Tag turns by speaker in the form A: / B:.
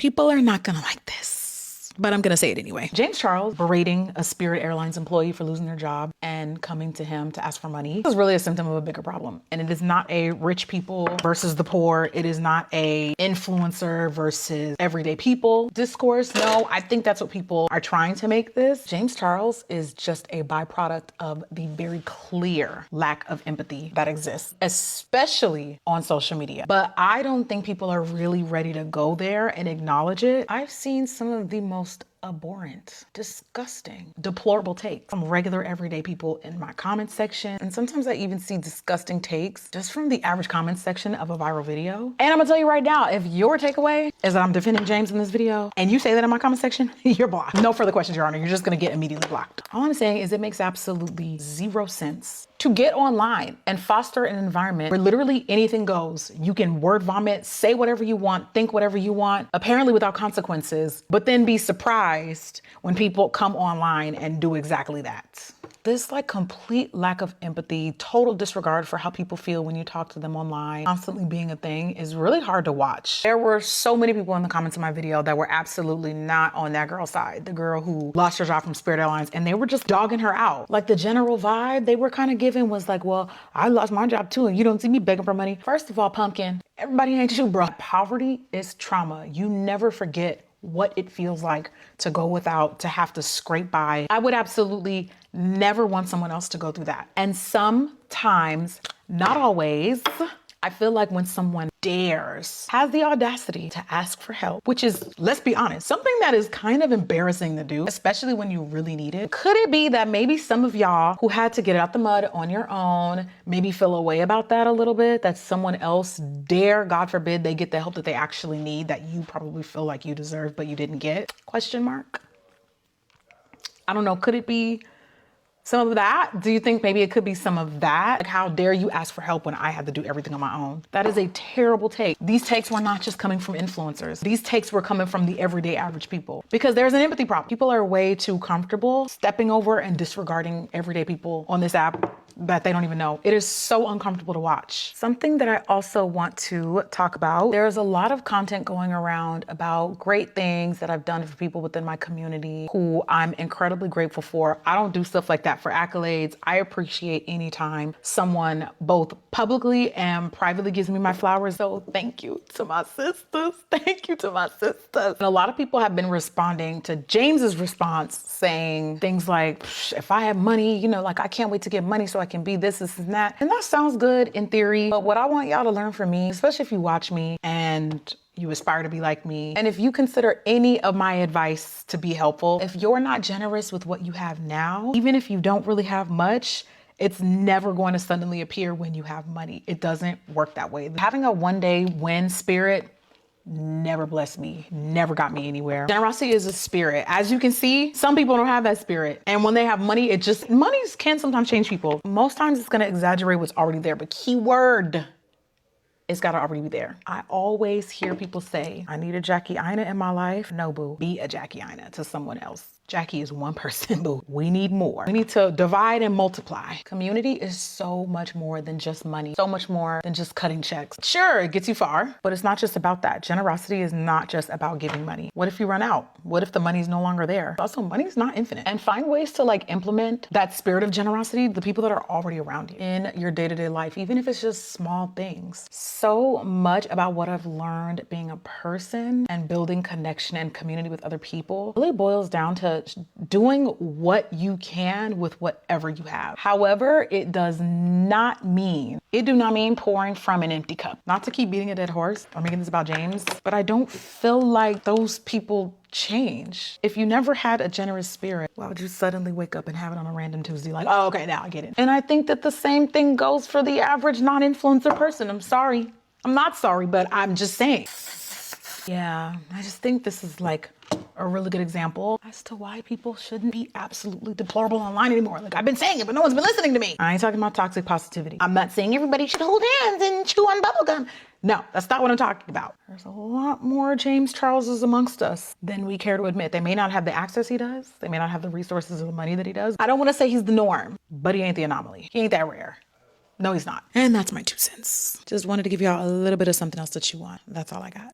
A: People are not gonna like this, but I'm gonna say it anyway. James Charles berating a Spirit Airlines employee for losing their job and coming to him to ask for money is really a symptom of a bigger problem. And it is not a rich people versus the poor. It is not a influencer versus everyday people discourse. No, I think that's what people are trying to make this. James Charles is just a byproduct of the very clear lack of empathy that exists, especially on social media. But I don't think people are really ready to go there and acknowledge it. I've seen some of the most abhorrent, disgusting, deplorable takes from regular everyday people in my comment section. And sometimes I even see disgusting takes just from the average comment section of a viral video. And I'm gonna tell you right now, if your takeaway is that I'm defending James in this video and you say that in my comment section, you're blocked. No further questions, Your Honor. You're just gonna get immediately blocked. All I'm saying is it makes absolutely zero sense to get online and foster an environment where literally anything goes. You can word vomit, say whatever you want, think whatever you want, apparently without consequences, but then be surprised when people come online and do exactly that. This like complete lack of empathy, total disregard for how people feel when you talk to them online, constantly being a thing is really hard to watch. There were so many people in the comments of my video that were absolutely not on that girl's side. The girl who lost her job from Spirit Airlines, and they were just dogging her out. Like the general vibe they were kind of giving was like, well, I lost my job too, and you don't see me begging for money. First of all, pumpkin, everybody ain't you, bro. Poverty is trauma. You never forget what it feels like to go without, to have to scrape by. I would absolutely never want someone else to go through that. And sometimes, not always, I feel like when someone dares, has the audacity to ask for help, which is, let's be honest, something that is kind of embarrassing to do, especially when you really need it. Could it be that maybe some of y'all who had to get out the mud on your own, maybe feel a way about that a little bit, that someone else dare, God forbid, they get the help that they actually need, that you probably feel like you deserve, but you didn't get? Question mark. I don't know, could it be some of that? Do you think maybe it could be some of that? Like, how dare you ask for help when I had to do everything on my own? That is a terrible take. These takes were not just coming from influencers. These takes were coming from the everyday average people, because there's an empathy problem. People are way too comfortable stepping over and disregarding everyday people on this app that they don't even know. It is so uncomfortable to watch. Something that I also want to talk about, there's a lot of content going around about great things that I've done for people within my community who I'm incredibly grateful for. I don't do stuff like that for accolades. I appreciate any time someone both publicly and privately gives me my flowers. So thank you to my sisters. Thank you to my sisters. And a lot of people have been responding to James's response saying things like, if I have money, you know, like I can't wait to get money so I can be this and that. And that sounds good in theory, but what I want y'all to learn from me, especially if you watch me and you aspire to be like me, and if you consider any of my advice to be helpful, if you're not generous with what you have now, even if you don't really have much, it's never going to suddenly appear when you have money. It doesn't work that way. Having a one day win spirit never blessed me, never got me anywhere. Generosity is a spirit. As you can see, some people don't have that spirit. And when they have money, money can sometimes change people. Most times it's gonna exaggerate what's already there, but keyword, it's gotta already be there. I always hear people say, I need a Jackie Ina in my life. No, boo, be a Jackie Ina to someone else. Jackie is one person, boo. We need more. We need to divide and multiply. Community is so much more than just money, so much more than just cutting checks. Sure, it gets you far, but it's not just about that. Generosity is not just about giving money. What if you run out? What if the money's no longer there? Also, money's not infinite. And find ways to like implement that spirit of generosity, the people that are already around you in your day-to-day life, even if it's just small things. So much about what I've learned being a person and building connection and community with other people really boils down to doing what you can with whatever you have. However, it do not mean pouring from an empty cup. Not to keep beating a dead horse or making this about James, but I don't feel like those people change. If you never had a generous spirit, why would you suddenly wake up and have it on a random Tuesday like, oh, okay, now I get it. And I think that the same thing goes for the average non-influencer person. I'm sorry. I'm not sorry, but I'm just saying. Yeah, I just think this is like a really good example as to why people shouldn't be absolutely deplorable online anymore. Like, I've been saying it, but no one's been listening to me. I ain't talking about toxic positivity. I'm not saying everybody should hold hands and chew on bubblegum. No, that's not what I'm talking about. There's a lot more James Charleses amongst us than we care to admit. They may not have the access he does. They may not have the resources or the money that he does. I don't want to say he's the norm, but he ain't the anomaly. He ain't that rare. No, he's not. And that's my 2 cents. Just wanted to give y'all a little bit of something else to chew on. That's all I got.